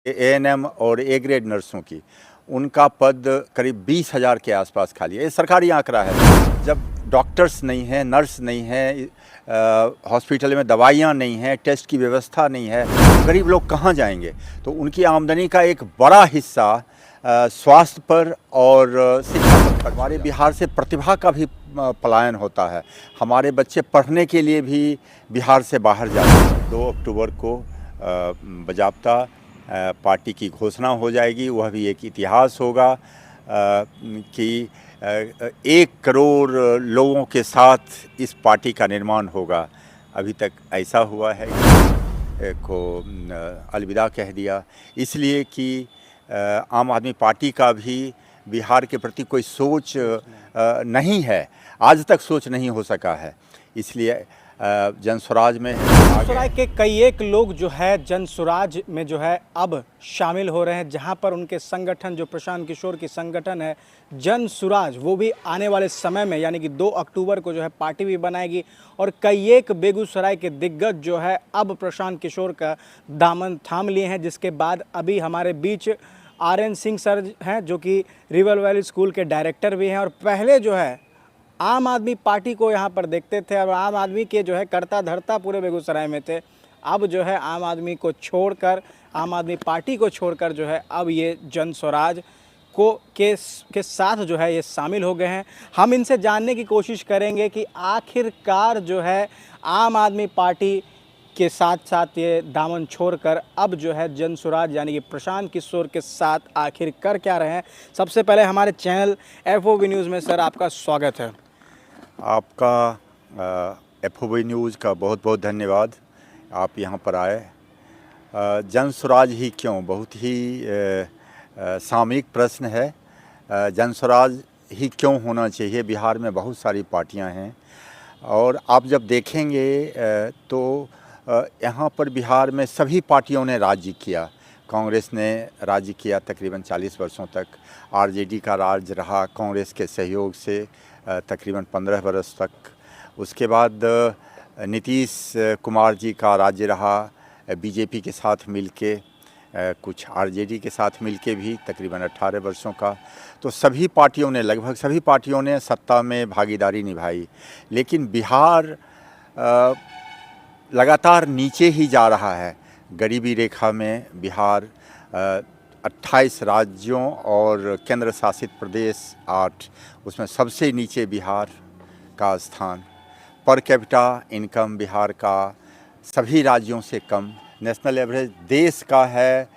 ANM और A grade नर्सों की, उनका पद करीब 20,000 के आसपास खाली है। ये सरकारी आंकड़ा है। जब डॉक्टर्स नहीं हैं, नर्स नहीं है, हॉस्पिटल में दवाइयाँ नहीं हैं, टेस्ट की व्यवस्था नहीं है, तो गरीब लोग कहाँ जाएंगे? तो उनकी आमदनी का एक बड़ा हिस्सा स्वास्थ्य पर और शिक्षा पर। हमारे बिहार से प्रतिभा का भी पलायन होता है। हमारे बच्चे पढ़ने के लिए भी बिहार से बाहर जाते हैं। 2 अक्टूबर को बाज़ाब्ता पार्टी की घोषणा हो जाएगी। वह भी एक इतिहास होगा कि 1 करोड़ लोगों के साथ इस पार्टी का निर्माण होगा। अभी तक ऐसा हुआ है को अलविदा कह दिया, इसलिए कि आम आदमी पार्टी का भी बिहार के प्रति कोई सोच नहीं है, आज तक सोच नहीं हो सका है। इसलिए जनसुराज में जनसुराज के कई एक लोग जो है जनसुराज में जो है अब शामिल हो रहे हैं, जहां पर उनके संगठन जो प्रशांत किशोर की संगठन है जनसुराज, वो भी आने वाले समय में यानी कि 2 अक्टूबर को जो है पार्टी भी बनाएगी। और कई एक बेगूसराय के दिग्गज जो है अब प्रशांत किशोर का दामन थाम लिए हैं, जिसके बाद अभी हमारे बीच RN सिंह सर हैं जो कि रिवर वैली स्कूल के डायरेक्टर भी हैं और पहले जो है आम आदमी पार्टी को यहाँ पर देखते थे और आम आदमी के जो है करता धरता पूरे बेगूसराय में थे। अब जो है आम आदमी को छोड़कर, आम आदमी पार्टी को छोड़कर जो है अब ये जनसुराज को के साथ जो है ये शामिल हो गए हैं। हम इनसे जानने की कोशिश करेंगे कि आखिरकार जो है आम आदमी पार्टी के साथ साथ ये दामन छोड़कर अब जो है जनसुराज यानी कि प्रशांत किशोर के साथ आखिर कर क्या रहे हैं। सबसे पहले हमारे चैनल FOB न्यूज़ में सर आपका स्वागत है। आपका FOB न्यूज़ का बहुत बहुत धन्यवाद, आप यहाँ पर आए। जनसुराज ही क्यों, बहुत ही सामयिक प्रश्न है। जनसुराज ही क्यों होना चाहिए? बिहार में बहुत सारी पार्टियाँ हैं और आप जब देखेंगे तो यहाँ पर बिहार में सभी पार्टियों ने राज्य किया। कांग्रेस ने राज्य किया तकरीबन 40 वर्षों तक, आरजेडी का राज रहा कांग्रेस के सहयोग से तकरीबन 15 वर्ष तक। उसके बाद नीतीश कुमार जी का राज्य रहा बीजेपी के साथ मिलके, कुछ आरजेडी के साथ मिलके भी तकरीबन 18 वर्षों का। तो सभी पार्टियों ने, लगभग सभी पार्टियों ने सत्ता में भागीदारी निभाई, लेकिन बिहार लगातार नीचे ही जा रहा है। गरीबी रेखा में बिहार 28 राज्यों और केंद्र शासित प्रदेश 8, उसमें सबसे नीचे बिहार का स्थान। पर कैपिटा इनकम बिहार का सभी राज्यों से कम। नेशनल एवरेज देश का है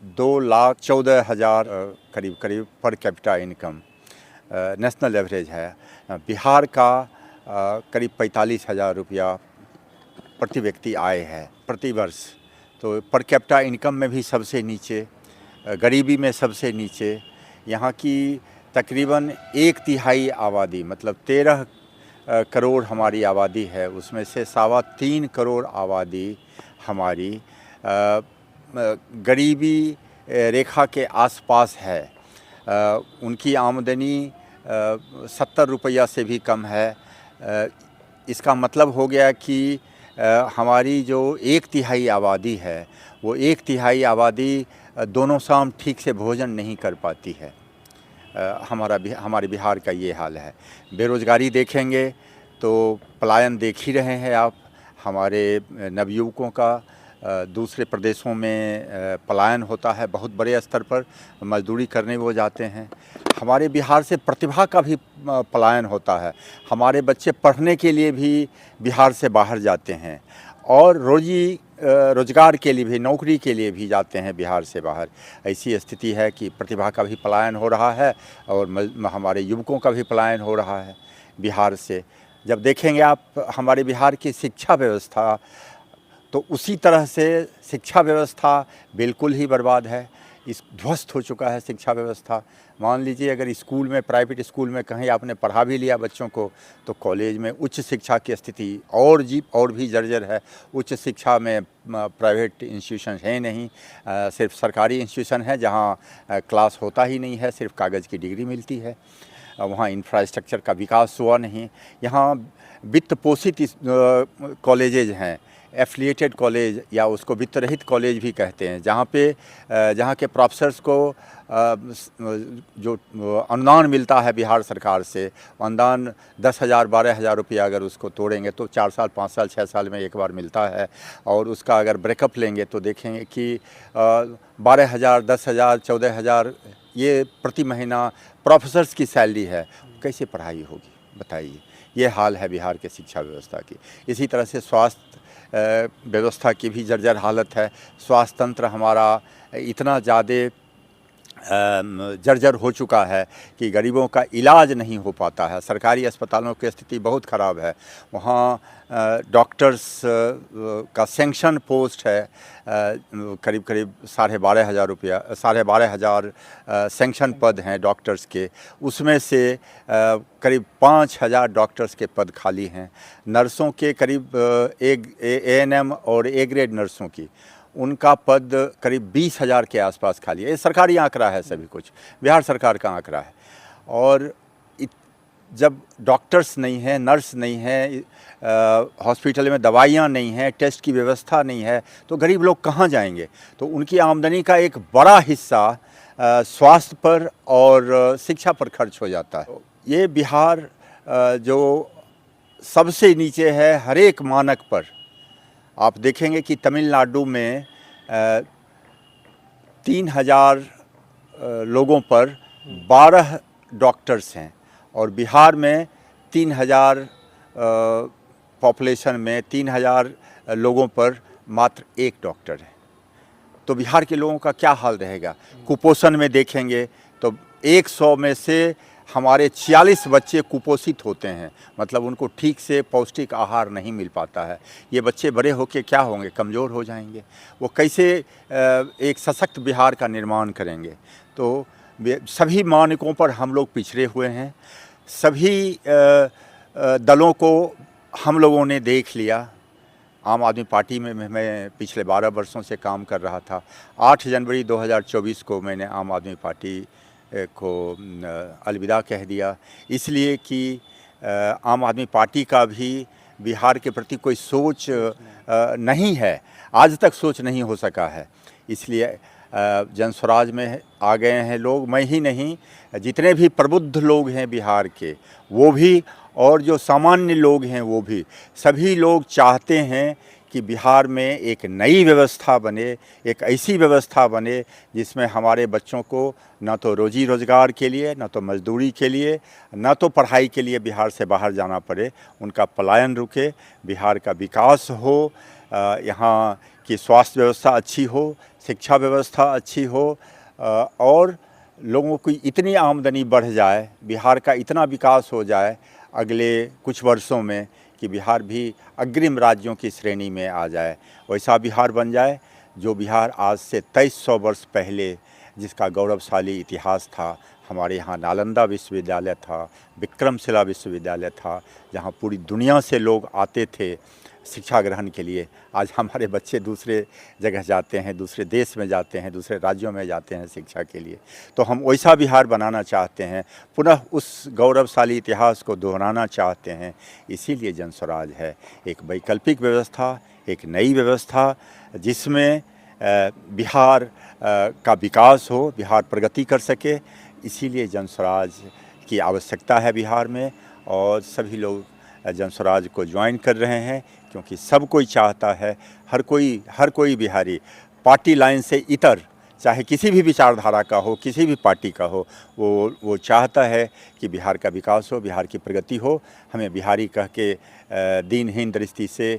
2,14,000 करीब per capita income national average है। बिहार का करीब 45,000 रुपया प्रति व्यक्ति आय है प्रति वर्ष। तो पर कैपिटा इनकम में भी सबसे नीचे, गरीबी में सबसे नीचे। यहाँ की तकरीबन 1/3 आबादी, मतलब 13 करोड़ हमारी आबादी है, उसमें से 3.25 करोड़ आबादी हमारी गरीबी रेखा के आसपास है। उनकी आमदनी 70 रुपया से भी कम है। इसका मतलब हो गया कि हमारी जो 1/3 आबादी है, वो 1/3 आबादी दोनों शाम ठीक से भोजन नहीं कर पाती है। हमारे बिहार का ये हाल है। बेरोज़गारी देखेंगे तो पलायन देख ही रहे हैं आप। हमारे नवयुवकों का दूसरे प्रदेशों में पलायन होता है, बहुत बड़े स्तर पर मजदूरी करने वो जाते हैं। हमारे बिहार से प्रतिभा का भी पलायन होता है। हमारे बच्चे पढ़ने के लिए भी बिहार से बाहर जाते हैं और रोजगार के लिए भी, नौकरी के लिए भी जाते हैं बिहार से बाहर। ऐसी स्थिति है कि प्रतिभा का भी पलायन हो रहा है और हमारे युवकों का भी पलायन हो रहा है बिहार से। जब देखेंगे आप हमारे बिहार की शिक्षा व्यवस्था, तो उसी तरह से शिक्षा व्यवस्था बिल्कुल ही बर्बाद है। इस ध्वस्त हो चुका है शिक्षा व्यवस्था। मान लीजिए अगर स्कूल में, प्राइवेट स्कूल में कहीं आपने पढ़ा भी लिया बच्चों को, तो कॉलेज में उच्च शिक्षा की स्थिति और भी जर्जर है। उच्च शिक्षा में प्राइवेट इंस्टीट्यूशन है नहीं, सिर्फ सरकारी इंस्टीट्यूशन है जहां क्लास होता ही नहीं है, सिर्फ कागज़ की डिग्री मिलती है। वहाँ इंफ्रास्ट्रक्चर का विकास हुआ नहीं। यहाँ वित्त पोषित कॉलेजेज हैं, एफिलिएटेड कॉलेज या उसको वित्त रहित कॉलेज भी कहते हैं, जहाँ के प्रोफेसर्स को जो अनुदान मिलता है बिहार सरकार से, अनुदान 10,000 12,000 रुपया अगर उसको तोड़ेंगे तो 4 साल 5 साल 6 साल में एक बार मिलता है। और उसका अगर ब्रेकअप लेंगे तो देखेंगे कि 12,000 10,000 14,000 ये प्रति महीना प्रोफेसर्स की सैलरी है। कैसे पढ़ाई होगी बताइए। ये हाल है बिहार के शिक्षा व्यवस्था की। इसी तरह से स्वास्थ्य व्यवस्था की भी जर्जर हालत है। स्वास्थ्य तंत्र हमारा इतना ज़्यादा जर्जर हो चुका है कि गरीबों का इलाज नहीं हो पाता है। सरकारी अस्पतालों की स्थिति बहुत ख़राब है। वहाँ डॉक्टर्स का सैंक्शन पोस्ट है करीब करीब 12,500 रुपया, 12,500 सैंक्शन पद हैं डॉक्टर्स के। उसमें से करीब 5,000 डॉक्टर्स के पद खाली हैं। नर्सों के करीब ANM और A ग्रेड नर्सों की उनका पद करीब 20,000 के आसपास खाली है। ये सरकारी आंकड़ा है, सभी कुछ बिहार सरकार का आंकड़ा है। और जब डॉक्टर्स नहीं हैं, नर्स नहीं है, हॉस्पिटल में दवाइयाँ नहीं हैं, टेस्ट की व्यवस्था नहीं है, तो गरीब लोग कहाँ जाएंगे। तो उनकी आमदनी का एक बड़ा हिस्सा स्वास्थ्य पर और शिक्षा पर खर्च हो जाता है। ये बिहार जो सबसे नीचे है हर एक मानक पर। आप देखेंगे कि तमिलनाडु में 3,000 लोगों पर 12 डॉक्टर्स हैं और बिहार में 3,000 पॉपुलेशन में 3,000 लोगों पर मात्र 1 डॉक्टर है। तो बिहार के लोगों का क्या हाल रहेगा। कुपोषण में देखेंगे तो 100 में से हमारे 46 बच्चे कुपोषित होते हैं, मतलब उनको ठीक से पौष्टिक आहार नहीं मिल पाता है। ये बच्चे बड़े होकर क्या होंगे, कमज़ोर हो जाएंगे। वो कैसे एक सशक्त बिहार का निर्माण करेंगे। तो सभी मानकों पर हम लोग पिछड़े हुए हैं। सभी दलों को हम लोगों ने देख लिया। आम आदमी पार्टी में मैं पिछले 12 वर्षों से काम कर रहा था। 8 जनवरी 2024 को मैंने आम आदमी पार्टी को अलविदा कह दिया, इसलिए कि आम आदमी पार्टी का भी बिहार के प्रति कोई सोच नहीं है, आज तक सोच नहीं हो सका है। इसलिए जन स्वराज में आ गए हैं लोग। मैं ही नहीं, जितने भी प्रबुद्ध लोग हैं बिहार के वो भी, और जो सामान्य लोग हैं वो भी, सभी लोग चाहते हैं कि बिहार में एक नई व्यवस्था बने, एक ऐसी व्यवस्था बने जिसमें हमारे बच्चों को न तो रोजी रोज़गार के लिए, न तो मजदूरी के लिए, न तो पढ़ाई के लिए बिहार से बाहर जाना पड़े। उनका पलायन रुके, बिहार का विकास हो, यहाँ की स्वास्थ्य व्यवस्था अच्छी हो, शिक्षा व्यवस्था अच्छी हो, और लोगों की इतनी आमदनी बढ़ जाए, बिहार का इतना विकास हो जाए अगले कुछ वर्षों में कि बिहार भी अग्रिम राज्यों की श्रेणी में आ जाए। वैसा बिहार बन जाए जो बिहार आज से 2300 वर्ष पहले जिसका गौरवशाली इतिहास था। हमारे यहाँ नालंदा विश्वविद्यालय था, विक्रमशिला विश्वविद्यालय था, जहाँ पूरी दुनिया से लोग आते थे शिक्षा ग्रहण के लिए। आज हमारे बच्चे दूसरे जगह जाते हैं, दूसरे देश में जाते हैं, दूसरे राज्यों में जाते हैं शिक्षा के लिए। तो हम वैसा बिहार बनाना चाहते हैं, पुनः उस गौरवशाली इतिहास को दोहराना चाहते हैं। इसीलिए जन स्वराज है, एक वैकल्पिक व्यवस्था, एक नई व्यवस्था जिसमें बिहार का विकास हो, बिहार प्रगति कर सके। इसीलिए जन स्वराज की आवश्यकता है बिहार में, और सभी लोग जन स्वराज को ज्वाइन कर रहे हैं, क्योंकि सब कोई चाहता है, हर कोई बिहारी पार्टी लाइन से इतर, चाहे किसी भी विचारधारा का हो, किसी भी पार्टी का हो, वो चाहता है कि बिहार का विकास हो, बिहार की प्रगति हो। हमें बिहारी कह के दीनहीन दृष्टि से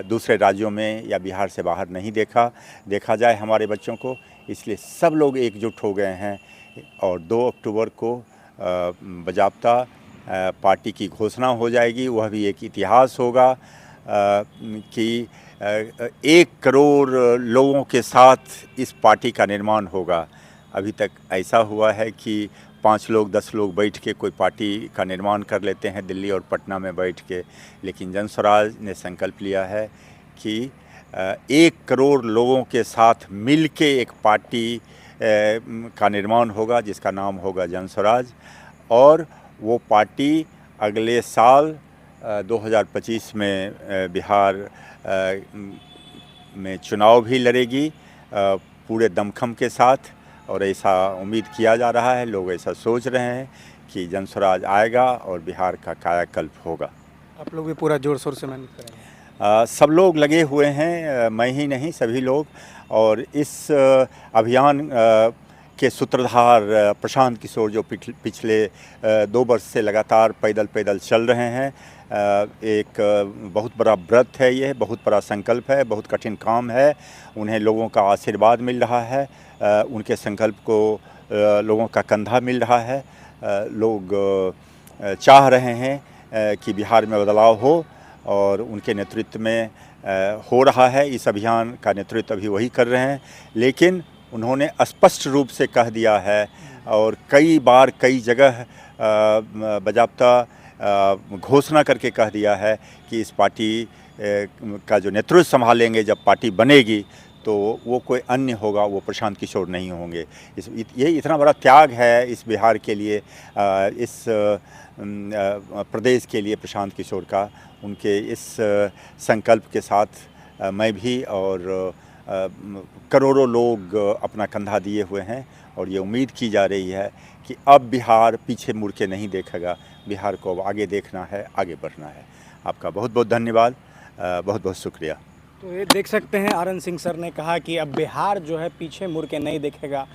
दूसरे राज्यों में या बिहार से बाहर नहीं देखा जाए हमारे बच्चों को। इसलिए सब लोग एकजुट हो गए हैं, और 2 अक्टूबर को बाज़ाब्ता पार्टी की घोषणा हो जाएगी। वह भी एक इतिहास होगा कि 1 करोड़ लोगों के साथ इस पार्टी का निर्माण होगा। अभी तक ऐसा हुआ है कि 5 लोग 10 लोग बैठ के कोई पार्टी का निर्माण कर लेते हैं दिल्ली और पटना में बैठ के, लेकिन जन स्वराज ने संकल्प लिया है कि 1 करोड़ लोगों के साथ मिल के एक पार्टी का निर्माण होगा जिसका नाम होगा जन स्वराज। और वो पार्टी अगले साल 2025 में बिहार में चुनाव भी लड़ेगी पूरे दमखम के साथ, और ऐसा उम्मीद किया जा रहा है, लोग ऐसा सोच रहे हैं कि जन स्वराज आएगा और बिहार का कायाकल्प होगा। आप लोग भी पूरा जोर शोर से मेहनत करेंगे? सब लोग लगे हुए हैं, मैं ही नहीं, सभी लोग। और इस अभियान के सूत्रधार प्रशांत किशोर जो पिछले 2 वर्ष से लगातार पैदल चल रहे हैं। एक बहुत बड़ा व्रत है, ये बहुत बड़ा संकल्प है, बहुत कठिन काम है। उन्हें लोगों का आशीर्वाद मिल रहा है, उनके संकल्प को लोगों का कंधा मिल रहा है। लोग चाह रहे हैं कि बिहार में बदलाव हो, और उनके नेतृत्व में हो रहा है। इस अभियान का नेतृत्व अभी वही कर रहे हैं, लेकिन उन्होंने स्पष्ट रूप से कह दिया है और कई बार कई जगह बाकायदा घोषणा करके कह दिया है कि इस पार्टी का जो नेतृत्व संभालेंगे जब पार्टी बनेगी तो वो कोई अन्य होगा, वो प्रशांत किशोर नहीं होंगे। ये इतना बड़ा त्याग है इस बिहार के लिए, इस प्रदेश के लिए प्रशांत किशोर का। उनके इस संकल्प के साथ मैं भी और करोड़ों लोग अपना कंधा दिए हुए हैं, और ये उम्मीद की जा रही है कि अब बिहार पीछे मुड़ के नहीं देखेगा, बिहार को अब आगे देखना है, आगे बढ़ना है। आपका बहुत बहुत धन्यवाद, बहुत बहुत शुक्रिया। तो ये देख सकते हैं, आनंद सिंह सर ने कहा कि अब बिहार जो है पीछे मुड़ के नहीं देखेगा,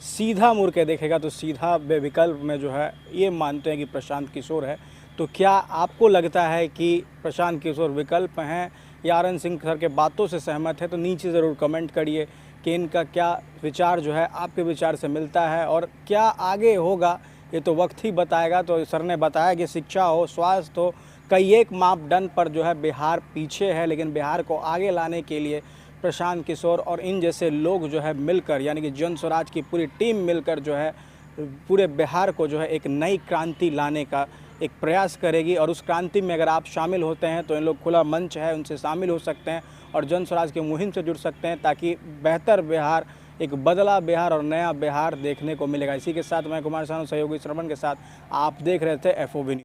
सीधा मुड़ के देखेगा। तो सीधा बेविकल्प में जो है ये मानते हैं कि प्रशांत किशोर है। तो क्या आपको लगता है कि प्रशांत किशोर विकल्प हैं या आनंद सिंह सर के बातों से सहमत है? तो नीचे ज़रूर कमेंट करिए कि इनका क्या विचार जो है आपके विचार से मिलता है, और क्या आगे होगा ये तो वक्त ही बताएगा। तो सर ने बताया कि शिक्षा हो, स्वास्थ्य हो, कई एक मापदंड पर जो है बिहार पीछे है, लेकिन बिहार को आगे लाने के लिए प्रशांत किशोर और इन जैसे लोग जो है मिलकर, यानी कि जन स्वराज की पूरी टीम मिलकर जो है पूरे बिहार को जो है एक नई क्रांति लाने का एक प्रयास करेगी। और उस क्रांति में अगर आप शामिल होते हैं तो इन लोग, खुला मंच है, उनसे शामिल हो सकते हैं और जन स्वराज की मुहिम से जुड़ सकते हैं, ताकि बेहतर बिहार, एक बदला बिहार और नया बिहार देखने को मिलेगा। इसी के साथ मैं कुमार सानू सहयोगी श्रवण के साथ आप देख रहे थे FOB न्यूज़।